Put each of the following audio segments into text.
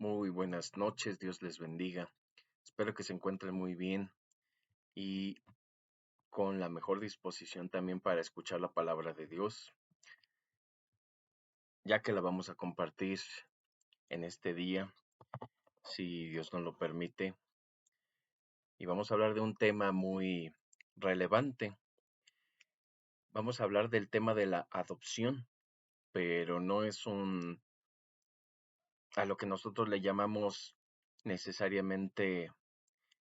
Muy buenas noches, Dios les bendiga. Espero que se encuentren muy bien y con la mejor disposición también para escuchar la palabra de Dios, ya que la vamos a compartir en este día, si Dios nos lo permite. Y vamos a hablar de un tema muy relevante. Vamos a hablar del tema de la adopción, pero no es a lo que nosotros le llamamos necesariamente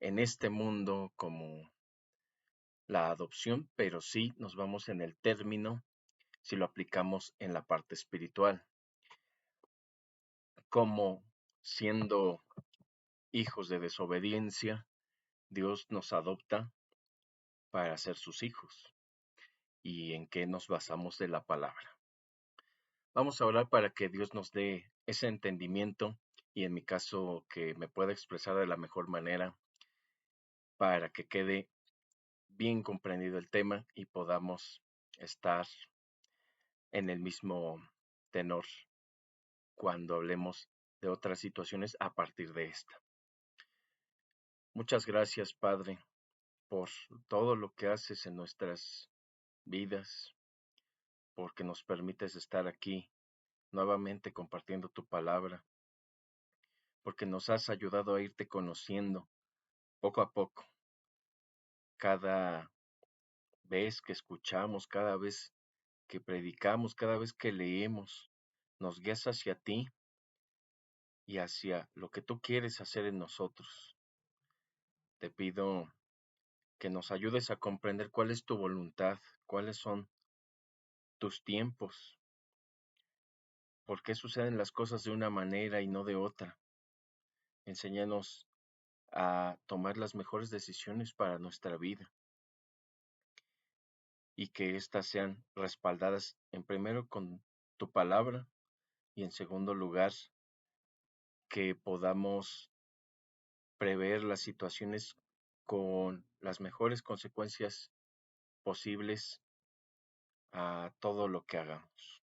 en este mundo como la adopción, pero sí nos vamos en el término si lo aplicamos en la parte espiritual, como siendo hijos de desobediencia, Dios nos adopta para ser sus hijos y en qué nos basamos de la palabra. Vamos a orar para que Dios nos dé ese entendimiento y en mi caso que me pueda expresar de la mejor manera para que quede bien comprendido el tema y podamos estar en el mismo tenor cuando hablemos de otras situaciones a partir de esta. Muchas gracias, Padre, por todo lo que haces en nuestras vidas, porque nos permites estar aquí nuevamente compartiendo tu palabra, porque nos has ayudado a irte conociendo poco a poco, cada vez que escuchamos, cada vez que predicamos, cada vez que leemos, nos guías hacia ti y hacia lo que tú quieres hacer en nosotros. Te pido que nos ayudes a comprender cuál es tu voluntad, cuáles son tus tiempos, por qué suceden las cosas de una manera y no de otra. Enséñanos a tomar las mejores decisiones para nuestra vida y que éstas sean respaldadas en primero con tu palabra y en segundo lugar que podamos prever las situaciones con las mejores consecuencias posibles a todo lo que hagamos.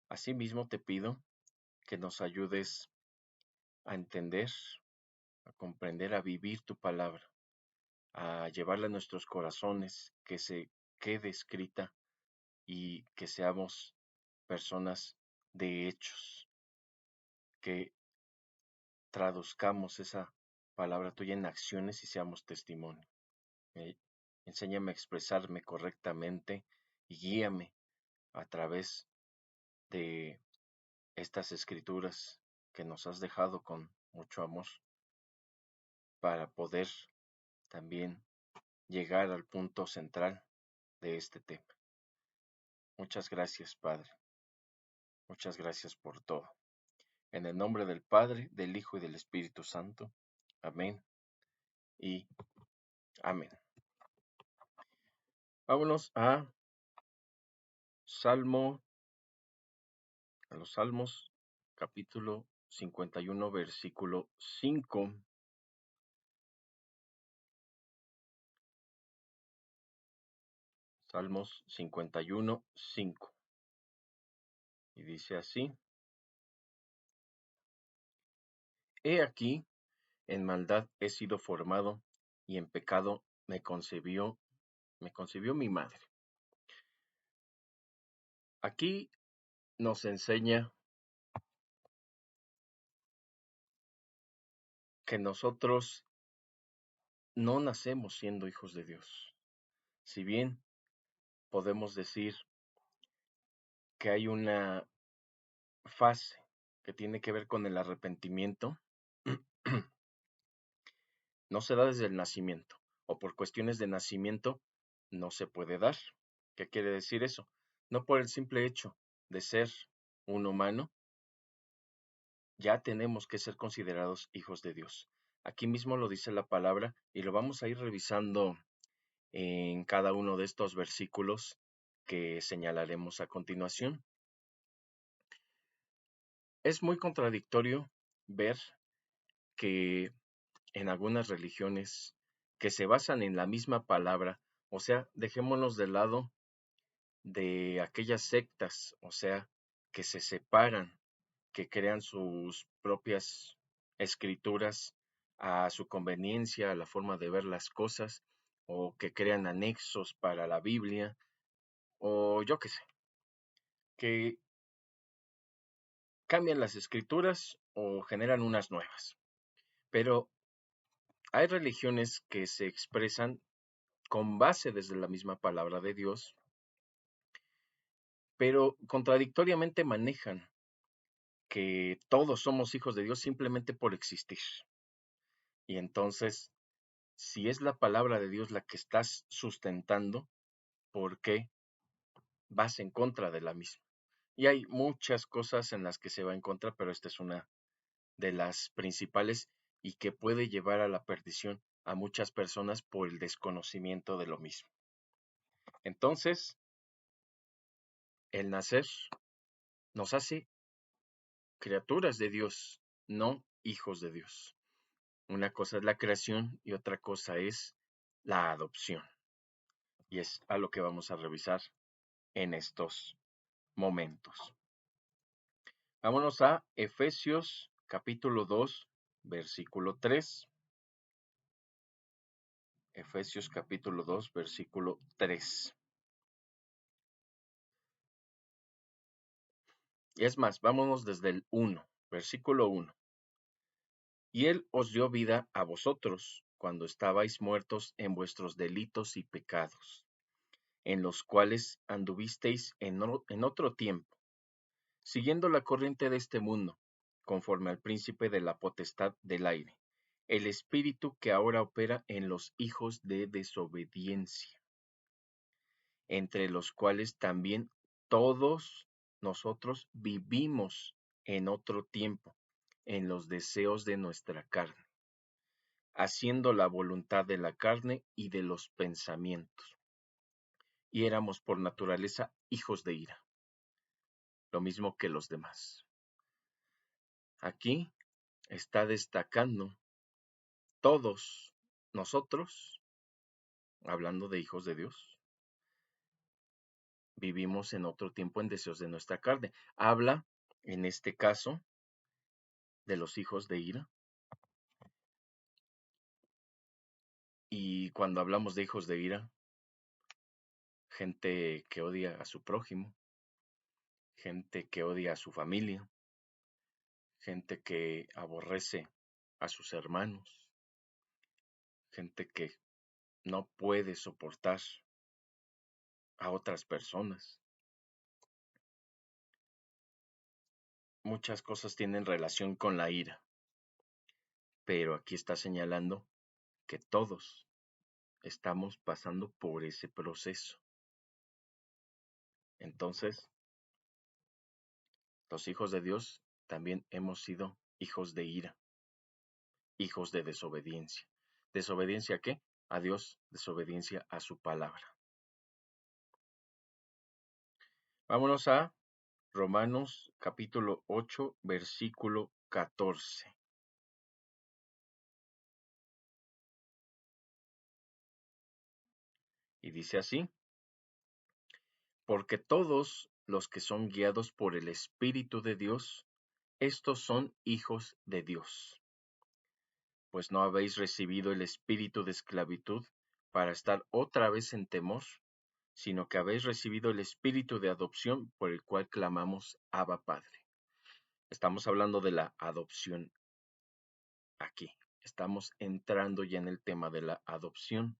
Asimismo te pido que nos ayudes a entender, a comprender, a vivir tu palabra, a llevarla a nuestros corazones, que se quede escrita y que seamos personas de hechos, que traduzcamos esa palabra tuya en acciones y seamos testimonio. Eh, Enséñame a expresarme correctamente y guíame a través de estas escrituras que nos has dejado con mucho amor para poder también llegar al punto central de este tema. Muchas gracias, Padre. Muchas gracias por todo. En el nombre del Padre, del Hijo y del Espíritu Santo. Amén y amén. Vámonos Salmo, a los Salmos, capítulo 51, versículo 5. Salmos 51, 5. Y dice así: He aquí, en maldad he sido formado, y en pecado me concibió mi madre. Aquí nos enseña que nosotros no nacemos siendo hijos de Dios. Si bien podemos decir que hay una fase que tiene que ver con el arrepentimiento, no se da desde el nacimiento, o por cuestiones de nacimiento no se puede dar. ¿Qué quiere decir eso? No por el simple hecho de ser un humano, ya tenemos que ser considerados hijos de Dios. Aquí mismo lo dice la palabra y lo vamos a ir revisando en cada uno de estos versículos que señalaremos a continuación. Es muy contradictorio ver que en algunas religiones que se basan en la misma palabra, o sea, dejémonos de lado de aquellas sectas, o sea, que se separan que crean sus propias escrituras a su conveniencia, a la forma de ver las cosas, o que crean anexos para la Biblia, o yo qué sé, que cambian las escrituras o generan unas nuevas. Pero hay religiones que se expresan con base desde la misma palabra de Dios, pero contradictoriamente manejan que todos somos hijos de Dios simplemente por existir. Y entonces, si es la palabra de Dios la que estás sustentando, ¿por qué vas en contra de la misma? Y hay muchas cosas en las que se va en contra, pero esta es una de las principales y que puede llevar a la perdición a muchas personas por el desconocimiento de lo mismo. Entonces, el nacer nos hace criaturas de Dios, no hijos de Dios. Una cosa es la creación y otra cosa es la adopción. Y es a lo que vamos a revisar en estos momentos. Vámonos a Efesios capítulo 2, versículo 3. Efesios capítulo 2, versículo 3. Y es más, vámonos desde el 1, versículo 1. Y Él os dio vida a vosotros cuando estabais muertos en vuestros delitos y pecados, en los cuales anduvisteis en otro tiempo, siguiendo la corriente de este mundo, conforme al príncipe de la potestad del aire, el espíritu que ahora opera en los hijos de desobediencia, entre los cuales también todos nosotros vivimos en otro tiempo, en los deseos de nuestra carne, haciendo la voluntad de la carne y de los pensamientos. Y éramos por naturaleza hijos de ira, lo mismo que los demás. Aquí está destacando todos nosotros, hablando de hijos de Dios, vivimos en otro tiempo en deseos de nuestra carne. Habla, en este caso, de los hijos de ira. Y cuando hablamos de hijos de ira, gente que odia a su prójimo, gente que odia a su familia, gente que aborrece a sus hermanos, gente que no puede soportar a otras personas. Muchas cosas tienen relación con la ira, pero aquí está señalando que todos estamos pasando por ese proceso. Entonces, los hijos de Dios también hemos sido hijos de ira, hijos de desobediencia. ¿Desobediencia a qué? A Dios, desobediencia a su palabra. Vámonos a Romanos capítulo 8, versículo 14. Y dice así: porque todos los que son guiados por el Espíritu de Dios, estos son hijos de Dios. Pues no habéis recibido el espíritu de esclavitud para estar otra vez en temor, sino que habéis recibido el espíritu de adopción por el cual clamamos Abba Padre. Estamos hablando de la adopción aquí. Estamos entrando ya en el tema de la adopción.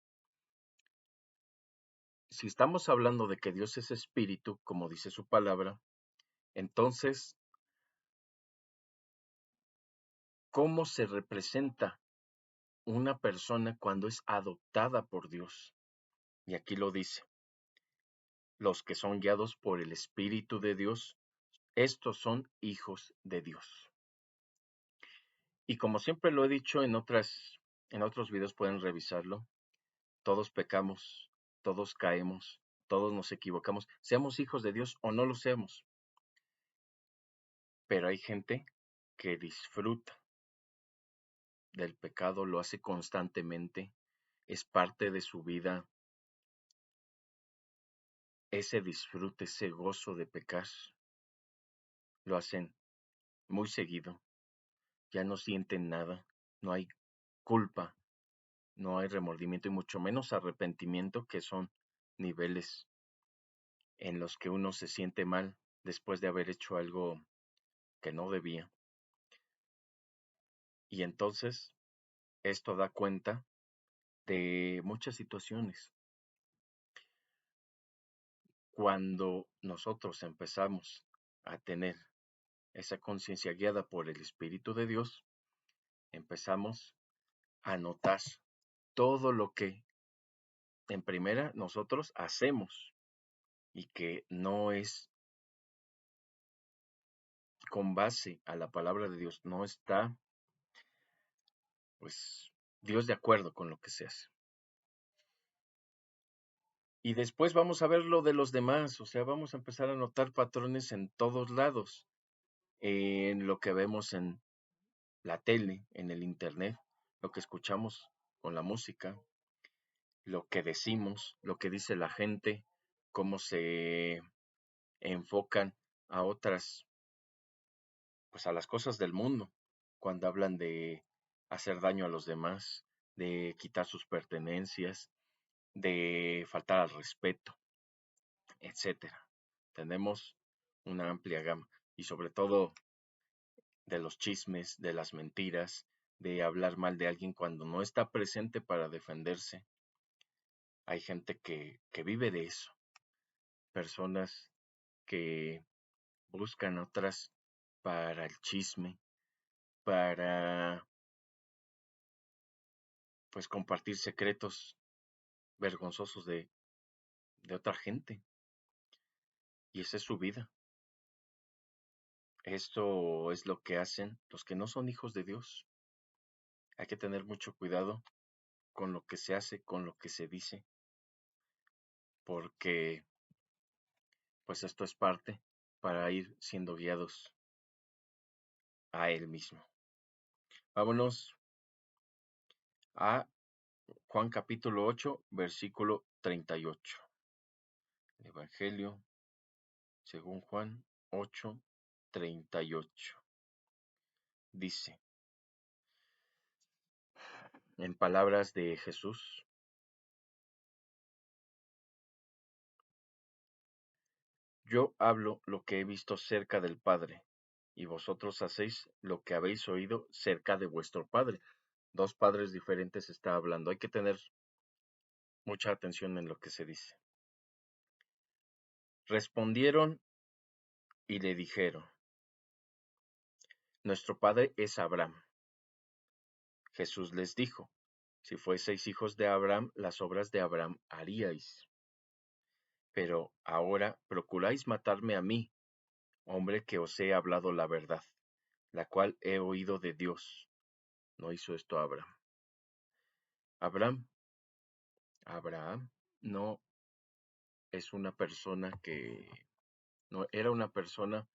Si estamos hablando de que Dios es espíritu, como dice su palabra, entonces, ¿cómo se representa una persona cuando es adoptada por Dios? Y aquí lo dice: los que son guiados por el Espíritu de Dios, estos son hijos de Dios. Y como siempre lo he dicho en otros videos, pueden revisarlo, todos pecamos, todos caemos, todos nos equivocamos, seamos hijos de Dios o no lo seamos. Pero hay gente que disfruta del pecado, lo hace constantemente, es parte de su vida, ese disfrute, ese gozo de pecar, lo hacen muy seguido, ya no sienten nada, no hay culpa, no hay remordimiento y mucho menos arrepentimiento, que son niveles en los que uno se siente mal después de haber hecho algo que no debía. Y entonces esto da cuenta de muchas situaciones. Cuando nosotros empezamos a tener esa conciencia guiada por el Espíritu de Dios, empezamos a notar todo lo que en primera nosotros hacemos y que no es con base a la palabra de Dios, no está pues Dios de acuerdo con lo que se hace. Y después vamos a ver lo de los demás, o sea, vamos a empezar a notar patrones en todos lados, en lo que vemos en la tele, en el internet, lo que escuchamos con la música, lo que decimos, lo que dice la gente, cómo se enfocan a otras, pues a las cosas del mundo, cuando hablan de hacer daño a los demás, de quitar sus pertenencias, de faltar al respeto, etcétera. Tenemos una amplia gama y sobre todo de los chismes, de las mentiras, de hablar mal de alguien cuando no está presente para defenderse. Hay gente que vive de eso, personas que buscan otras para el chisme, para pues compartir secretos vergonzosos de otra gente. Y esa es su vida. Esto es lo que hacen los que no son hijos de Dios. Hay que tener mucho cuidado con lo que se hace, con lo que se dice, porque pues esto es parte para ir siendo guiados a Él mismo. Vámonos a Juan capítulo 8, versículo 38. Evangelio según Juan 8, 38. Dice, en palabras de Jesús, yo hablo lo que he visto cerca del Padre, y vosotros hacéis lo que habéis oído cerca de vuestro Padre. Dos padres diferentes está hablando. Hay que tener mucha atención en lo que se dice. Respondieron y le dijeron, nuestro padre es Abraham. Jesús les dijo, si fueseis hijos de Abraham, las obras de Abraham haríais. Pero ahora procuráis matarme a mí, hombre que os he hablado la verdad, la cual he oído de Dios. No hizo esto Abraham. Abraham no es una persona no era una persona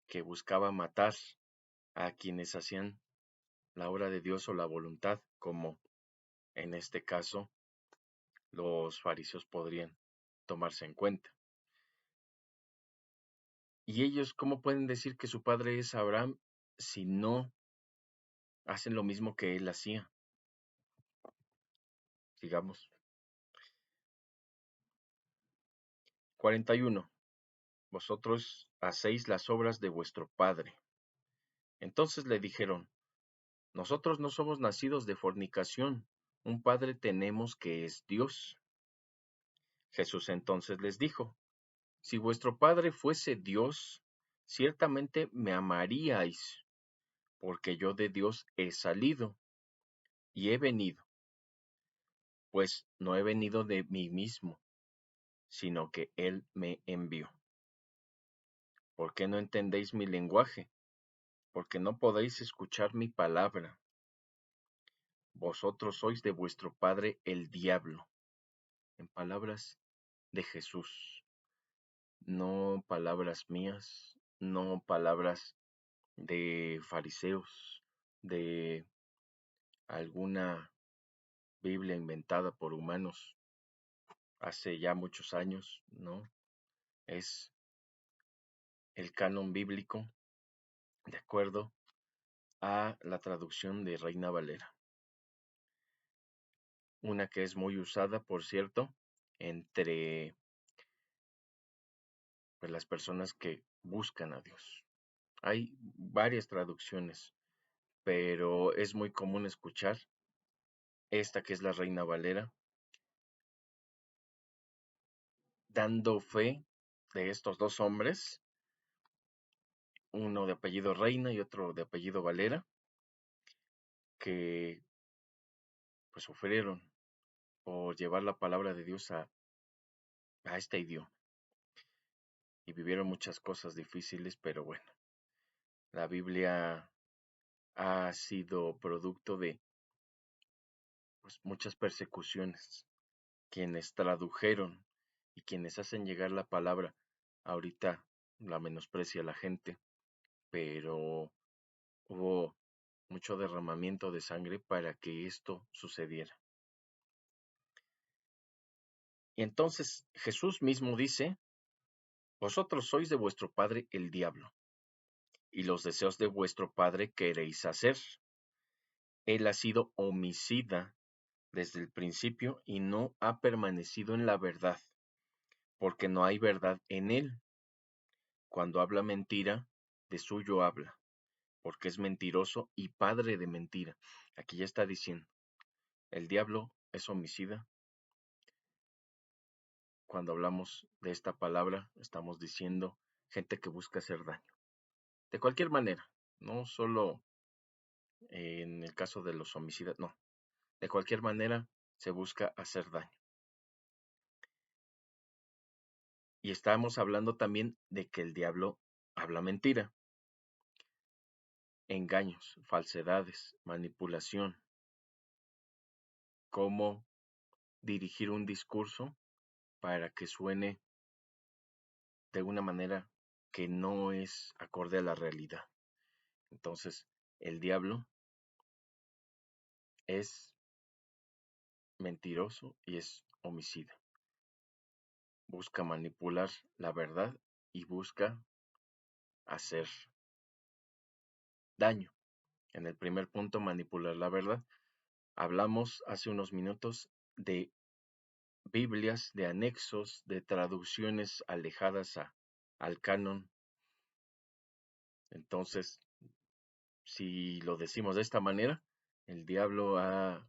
que buscaba matar a quienes hacían la obra de Dios o la voluntad, como en este caso los fariseos podrían tomarse en cuenta. ¿Y ellos cómo pueden decir que su padre es Abraham si no hacen lo mismo que él hacía? Digamos. 41. Vosotros hacéis las obras de vuestro padre. Entonces le dijeron, nosotros no somos nacidos de fornicación, un padre tenemos que es Dios. Jesús entonces les dijo, si vuestro padre fuese Dios, ciertamente me amaríais, porque yo de Dios he salido y he venido, pues no he venido de mí mismo, sino que Él me envió. ¿Por qué no entendéis mi lenguaje? Porque no podéis escuchar mi palabra. Vosotros sois de vuestro padre el diablo. En palabras de Jesús, no palabras mías, no palabras de fariseos, de alguna Biblia inventada por humanos hace ya muchos años, ¿no? Es el canon bíblico de acuerdo a la traducción de Reina Valera. Una que es muy usada, por cierto, entre pues, las personas que buscan a Dios. Hay varias traducciones, pero es muy común escuchar esta que es la Reina Valera, dando fe de estos dos hombres, uno de apellido Reina y otro de apellido Valera, que pues sufrieron por llevar la palabra de Dios a este idioma y vivieron muchas cosas difíciles, pero bueno, la Biblia ha sido producto de pues, muchas persecuciones. Quienes tradujeron y quienes hacen llegar la palabra, ahorita la menosprecia la gente, pero hubo mucho derramamiento de sangre para que esto sucediera. Y entonces Jesús mismo dice, vosotros sois de vuestro padre el diablo, y los deseos de vuestro padre queréis hacer. Él ha sido homicida desde el principio y no ha permanecido en la verdad, porque no hay verdad en él. Cuando habla mentira, de suyo habla, porque es mentiroso y padre de mentira. Aquí ya está diciendo, el diablo es homicida. Cuando hablamos de esta palabra, estamos diciendo gente que busca hacer daño. De cualquier manera, no solo en el caso de los homicidas, no. De cualquier manera se busca hacer daño. Y estamos hablando también de que el diablo habla mentira, engaños, falsedades, manipulación, cómo dirigir un discurso para que suene de una manera que no es acorde a la realidad. Entonces, el diablo es mentiroso y es homicida. Busca manipular la verdad y busca hacer daño. En el primer punto, manipular la verdad. Hablamos hace unos minutos de Biblias, de anexos, de traducciones alejadas al canon. Entonces, si lo decimos de esta manera, el diablo ha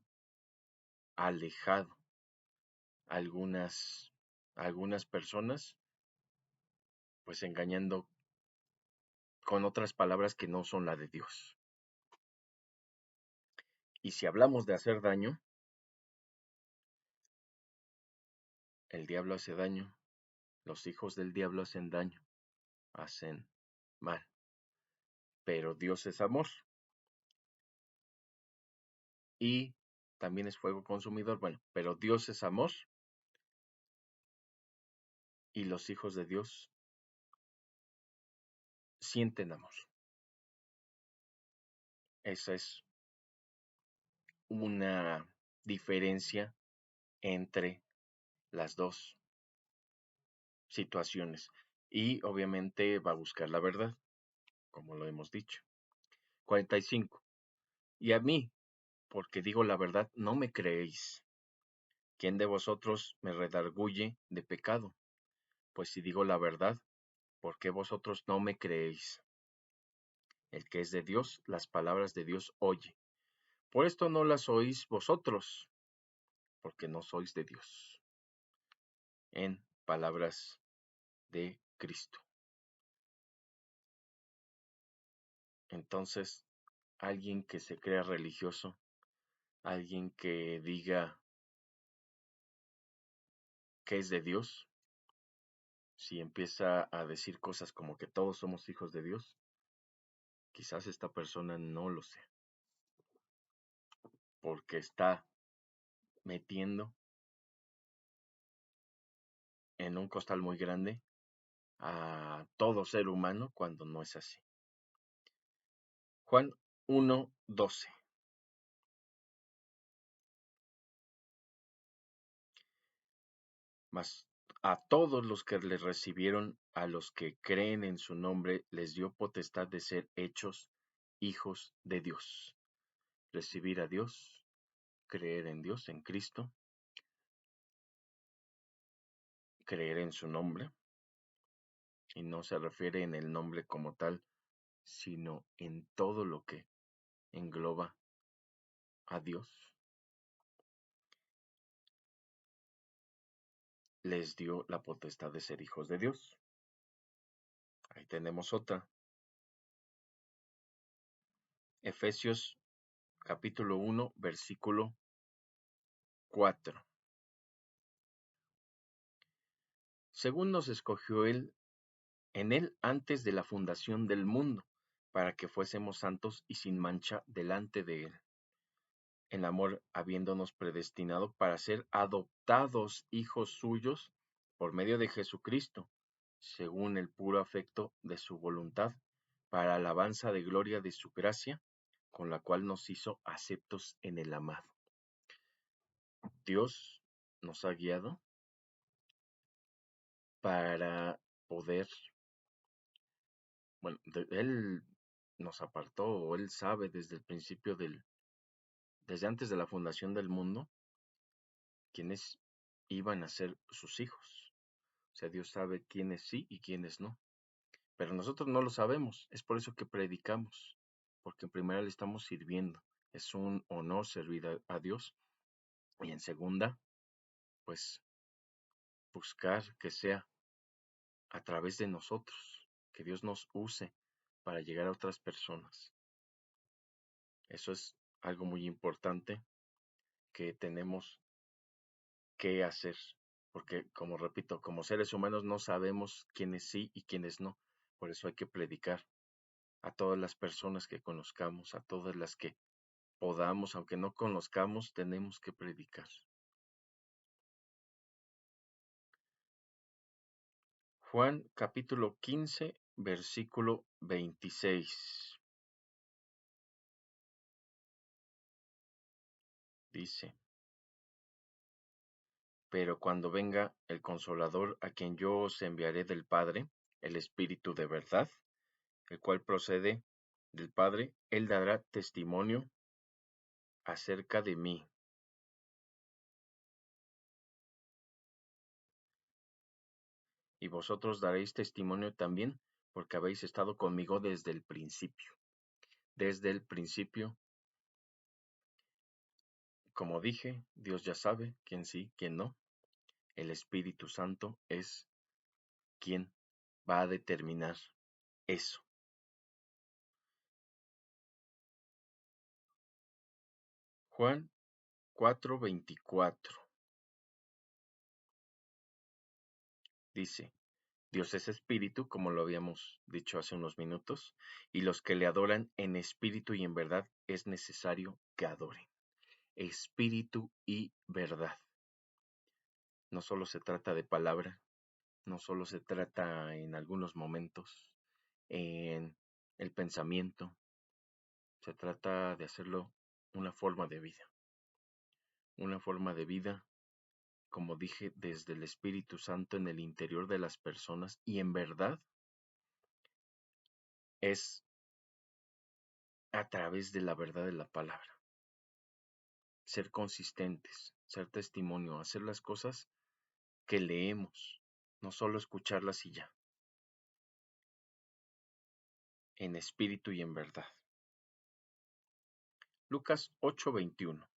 alejado algunas personas, pues engañando con otras palabras que no son la de Dios. Y si hablamos de hacer daño, el diablo hace daño, los hijos del diablo hacen daño, hacen mal. Pero Dios es amor y también es fuego consumidor. Bueno, pero Dios es amor y los hijos de Dios sienten amor. Esa es una diferencia entre las dos situaciones. Y obviamente va a buscar la verdad, como lo hemos dicho. 45. Y a mí, porque digo la verdad, no me creéis. ¿Quién de vosotros me redarguye de pecado? Pues si digo la verdad, ¿por qué vosotros no me creéis? El que es de Dios, las palabras de Dios oye. Por esto no las oís vosotros, porque no sois de Dios. En palabras de Cristo. Entonces, alguien que se crea religioso, alguien que diga que es de Dios, si empieza a decir cosas como que todos somos hijos de Dios, quizás esta persona no lo sea, porque está metiendo en un costal muy grande a todo ser humano cuando no es así. Juan 1:12. Mas a todos los que le recibieron, a los que creen en su nombre les dio potestad de ser hechos hijos de Dios. Recibir a Dios, creer en Dios, en Cristo, creer en su nombre, y no se refiere en el nombre como tal, sino en todo lo que engloba a Dios. Les dio la potestad de ser hijos de Dios. Ahí tenemos otra. Efesios capítulo 1, versículo 4. Según nos escogió Él, en Él antes de la fundación del mundo, para que fuésemos santos y sin mancha delante de Él. En amor, habiéndonos predestinado para ser adoptados hijos suyos por medio de Jesucristo, según el puro afecto de su voluntad, para alabanza de gloria de su gracia, con la cual nos hizo aceptos en el amado. Dios nos ha guiado para poder, bueno, Él nos apartó, o Él sabe desde el principio desde antes de la fundación del mundo, quiénes iban a ser sus hijos. O sea, Dios sabe quiénes sí y quiénes no. Pero nosotros no lo sabemos. Es por eso que predicamos. Porque en primera le estamos sirviendo. Es un honor servir a Dios. Y en segunda, pues buscar que sea a través de nosotros. Que Dios nos use para llegar a otras personas. Eso es algo muy importante que tenemos que hacer. Porque, como repito, como seres humanos no sabemos quiénes sí y quiénes no. Por eso hay que predicar a todas las personas que conozcamos, a todas las que podamos, aunque no conozcamos, tenemos que predicar. Juan capítulo 15, versículo 26. Dice, pero cuando venga el Consolador, a quien yo os enviaré del Padre, el Espíritu de verdad, el cual procede del Padre, él dará testimonio acerca de mí. Y vosotros daréis testimonio también, porque habéis estado conmigo desde el principio. Desde el principio, como dije, Dios ya sabe quién sí, quién no. El Espíritu Santo es quien va a determinar eso. Juan 4:24 dice, Dios es espíritu, como lo habíamos dicho hace unos minutos, y los que le adoran en espíritu y en verdad es necesario que adoren. Espíritu y verdad. No solo se trata de palabra, no solo se trata en algunos momentos, en el pensamiento, se trata de hacerlo una forma de vida. Una forma de vida, como dije, desde el Espíritu Santo en el interior de las personas y en verdad es a través de la verdad de la palabra. Ser consistentes, ser testimonio, hacer las cosas que leemos, no solo escucharlas y ya. En espíritu y en verdad. Lucas 8:21.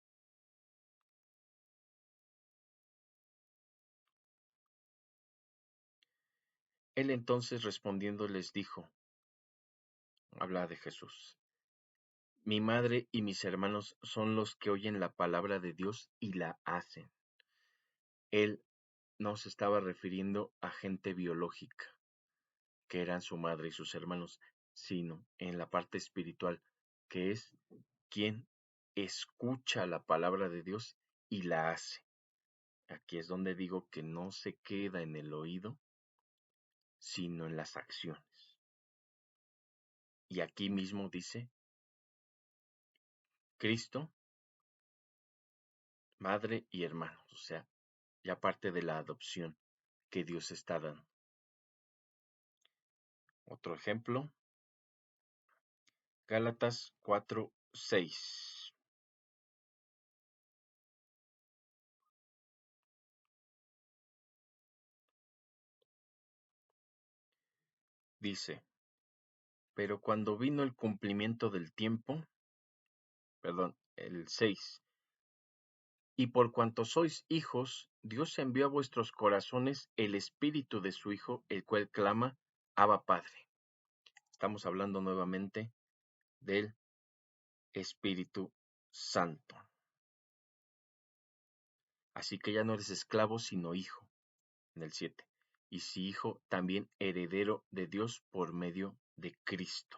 Él entonces respondiendo les dijo, habla de Jesús, mi madre y mis hermanos son los que oyen la palabra de Dios y la hacen. Él no se estaba refiriendo a gente biológica, que eran su madre y sus hermanos, sino en la parte espiritual, que es quien escucha la palabra de Dios y la hace. Aquí es donde digo que no se queda en el oído, sino en las acciones. Y aquí mismo dice, Cristo, madre y hermanos, o sea, ya parte de la adopción que Dios está dando. Otro ejemplo, Gálatas 4:6. Dice, pero cuando vino el cumplimiento del tiempo, perdón, el 6, y por cuanto sois hijos, Dios envió a vuestros corazones el espíritu de su Hijo, el cual clama, Abba Padre. Estamos hablando nuevamente del Espíritu Santo. Así que ya no eres esclavo, sino hijo, en el 7. Y si hijo, también heredero de Dios por medio de Cristo.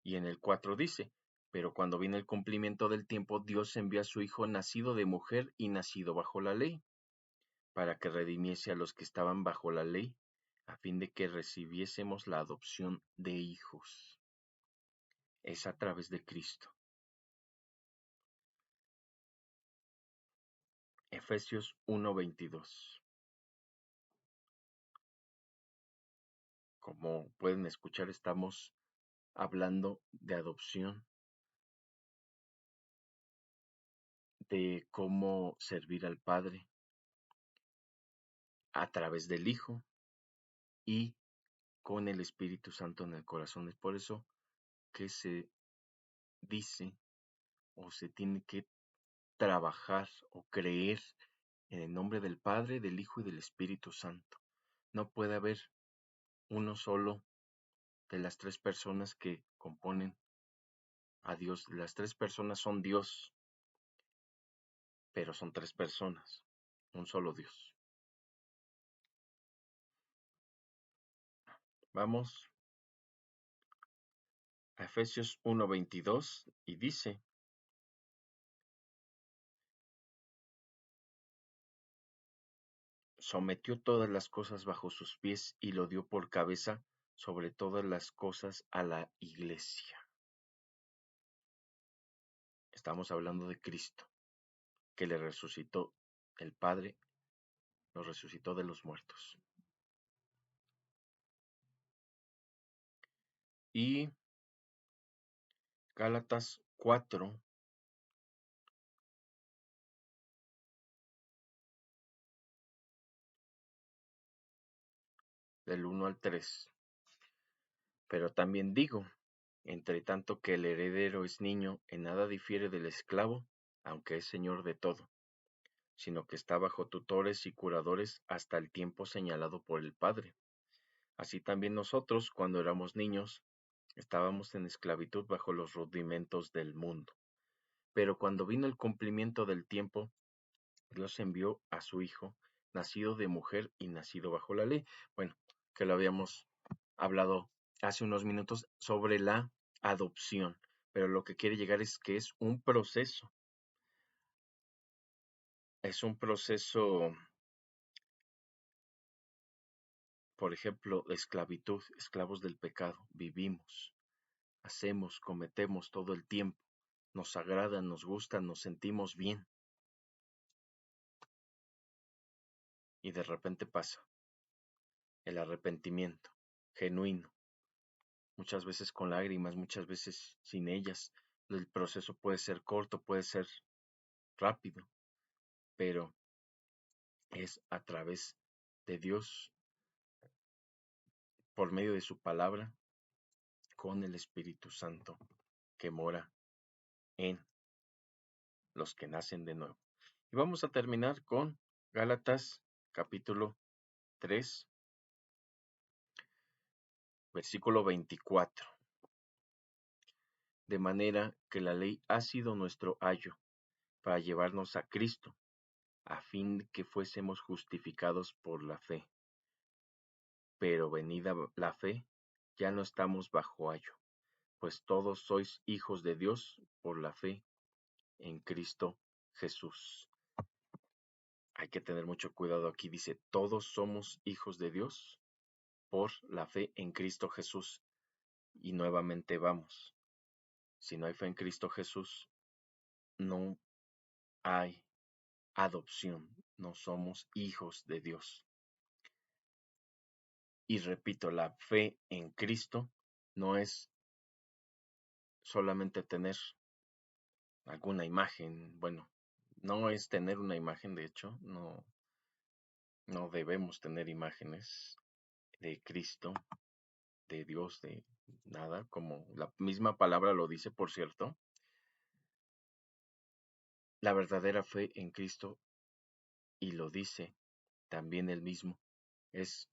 Y en el 4 dice, pero cuando viene el cumplimiento del tiempo, Dios envía a su Hijo nacido de mujer y nacido bajo la ley, para que redimiese a los que estaban bajo la ley, a fin de que recibiésemos la adopción de hijos. Es a través de Cristo. Efesios 1:22. Como pueden escuchar, estamos hablando de adopción, de cómo servir al Padre a través del Hijo y con el Espíritu Santo en el corazón. Es por eso que se dice o se tiene que trabajar o creer en el nombre del Padre, del Hijo y del Espíritu Santo. No puede haber uno solo de las tres personas que componen a Dios. Las tres personas son Dios, pero son tres personas, un solo Dios. Vamos a Efesios 1:22 y dice, sometió todas las cosas bajo sus pies y lo dio por cabeza sobre todas las cosas a la iglesia. Estamos hablando de Cristo, que le resucitó el Padre, lo resucitó de los muertos. Y Gálatas 4, del 1 al 3. Pero también digo, entre tanto que el heredero es niño, en nada difiere del esclavo, aunque es señor de todo, sino que está bajo tutores y curadores hasta el tiempo señalado por el Padre. Así también nosotros, cuando éramos niños, estábamos en esclavitud bajo los rudimentos del mundo. Pero cuando vino el cumplimiento del tiempo, Dios envió a su Hijo, nacido de mujer y nacido bajo la ley. Bueno, que lo habíamos hablado hace unos minutos sobre la adopción, pero lo que quiere llegar es que es un proceso. Es un proceso, por ejemplo, de esclavitud, esclavos del pecado. Vivimos, hacemos, cometemos todo el tiempo. Nos agrada, nos gusta, nos sentimos bien. Y de repente pasa el arrepentimiento genuino, muchas veces con lágrimas, muchas veces sin ellas. El proceso puede ser corto, puede ser rápido, pero es a través de Dios, por medio de su palabra, con el Espíritu Santo que mora en los que nacen de nuevo. Y vamos a terminar con Gálatas capítulo 3, versículo 24. De manera que la ley ha sido nuestro ayo para llevarnos a Cristo, a fin de que fuésemos justificados por la fe. Pero venida la fe, ya no estamos bajo ayo, pues todos sois hijos de Dios por la fe en Cristo Jesús. Hay que tener mucho cuidado aquí, dice, todos somos hijos de Dios por la fe en Cristo Jesús. Y nuevamente vamos, si no hay fe en Cristo Jesús, no hay adopción, no somos hijos de Dios. Y repito, la fe en Cristo no es solamente tener alguna imagen, bueno, no es tener una imagen, de hecho, no debemos tener imágenes de Cristo, de Dios, de nada, como la misma palabra lo dice, por cierto. La verdadera fe en Cristo, y lo dice también él mismo, es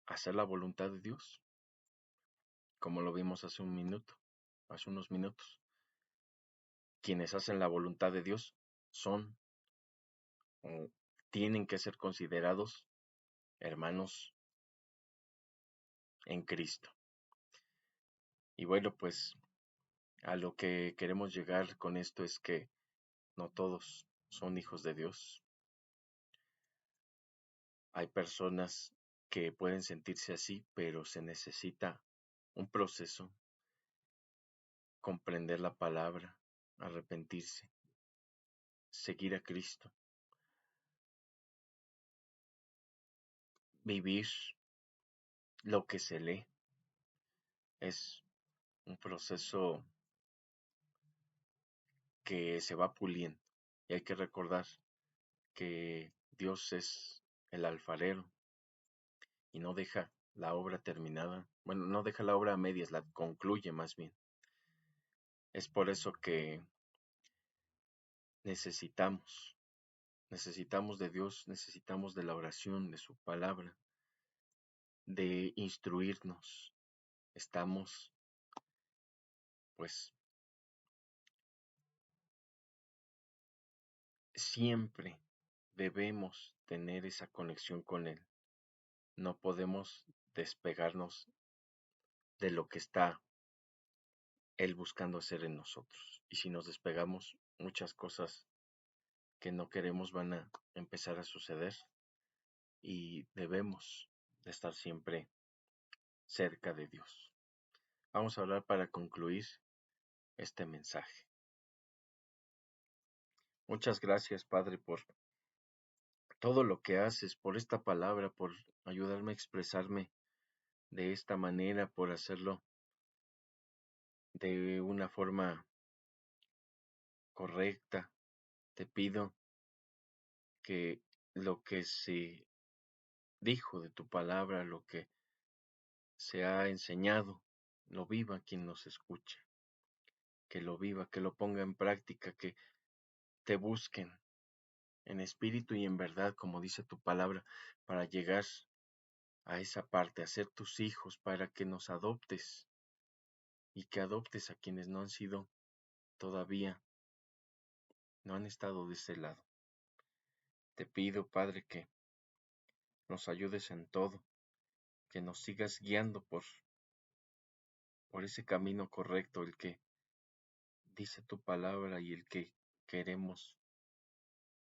hacer la voluntad de Dios, como lo vimos hace unos minutos. Quienes hacen la voluntad de Dios son o tienen que ser considerados hermanos en Cristo. Y bueno, pues a lo que queremos llegar con esto es que no todos son hijos de Dios. Hay personas que pueden sentirse así, pero se necesita un proceso, comprender la palabra, arrepentirse, seguir a Cristo, vivir lo que se lee. Es un proceso que se va puliendo. Y hay que recordar que Dios es el alfarero y no deja la obra terminada. Bueno, no deja la obra a medias, la concluye más bien. Es por eso que necesitamos de Dios, necesitamos de la oración, de su palabra, de instruirnos. Estamos, pues, siempre debemos tener esa conexión con Él. No podemos despegarnos de lo que está Él buscando hacer en nosotros. Y si nos despegamos, muchas cosas que no queremos van a empezar a suceder y debemos de estar siempre cerca de Dios. Vamos a hablar para concluir este mensaje. Muchas gracias, Padre, por todo lo que haces, por esta palabra, por ayudarme a expresarme de esta manera, por hacerlo de una forma correcta. Te pido que lo que se dijo de tu palabra, lo que se ha enseñado, lo viva quien nos escuche, que lo viva, que lo ponga en práctica, que te busquen en espíritu y en verdad, como dice tu palabra, para llegar a esa parte, a ser tus hijos, para que nos adoptes y que adoptes a quienes no han sido todavía, no han estado de ese lado. Te pido, Padre, que nos ayudes en todo, que nos sigas guiando por ese camino correcto, el que dice tu palabra y el que queremos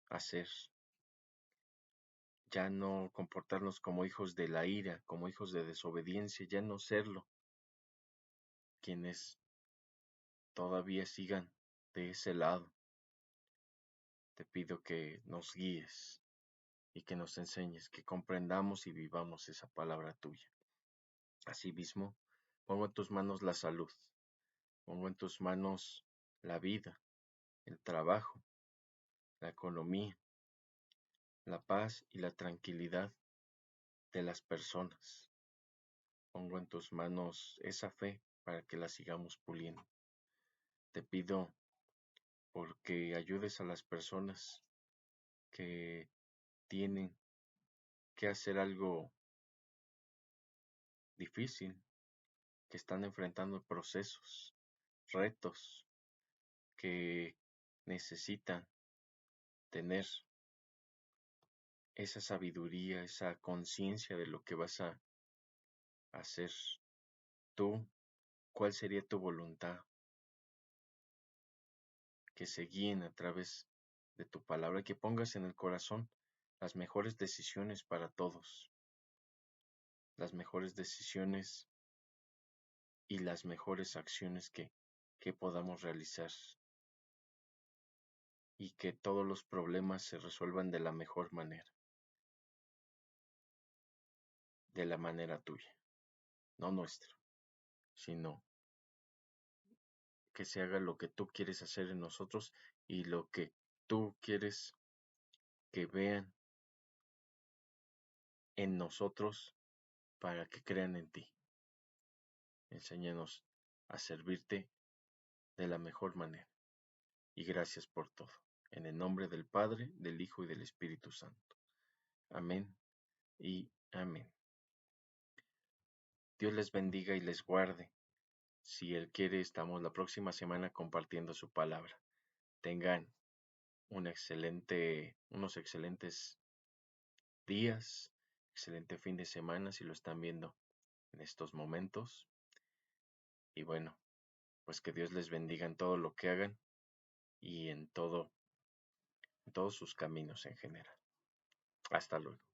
hacer. Ya no comportarnos como hijos de la ira, como hijos de desobediencia, ya no serlo. Quienes todavía sigan de ese lado, te pido que nos guíes y que nos enseñes, que comprendamos y vivamos esa palabra tuya. Asimismo, pongo en tus manos la salud, pongo en tus manos la vida, el trabajo, la economía, la paz y la tranquilidad de las personas. Pongo en tus manos esa fe para que la sigamos puliendo. Te pido porque ayudes a las personas que tienen que hacer algo difícil, que están enfrentando procesos, retos, que necesitan tener esa sabiduría, esa conciencia de lo que vas a hacer tú, cuál sería tu voluntad, que se guíen a través de tu palabra, que pongas en el corazón las mejores decisiones para todos, las mejores decisiones y las mejores acciones que podamos realizar y que todos los problemas se resuelvan de la mejor manera. de la manera tuya, no nuestra, sino que se haga lo que tú quieres hacer en nosotros y lo que tú quieres que vean en nosotros para que crean en ti. Enséñanos a servirte de la mejor manera. Y gracias por todo. En el nombre del Padre, del Hijo y del Espíritu Santo. Amén y amén. Dios les bendiga y les guarde. Si Él quiere, estamos la próxima semana compartiendo su palabra. Tengan unos excelentes días, excelente fin de semana si lo están viendo en estos momentos. Y bueno, pues que Dios les bendiga en todo lo que hagan y en todos sus caminos en general. Hasta luego.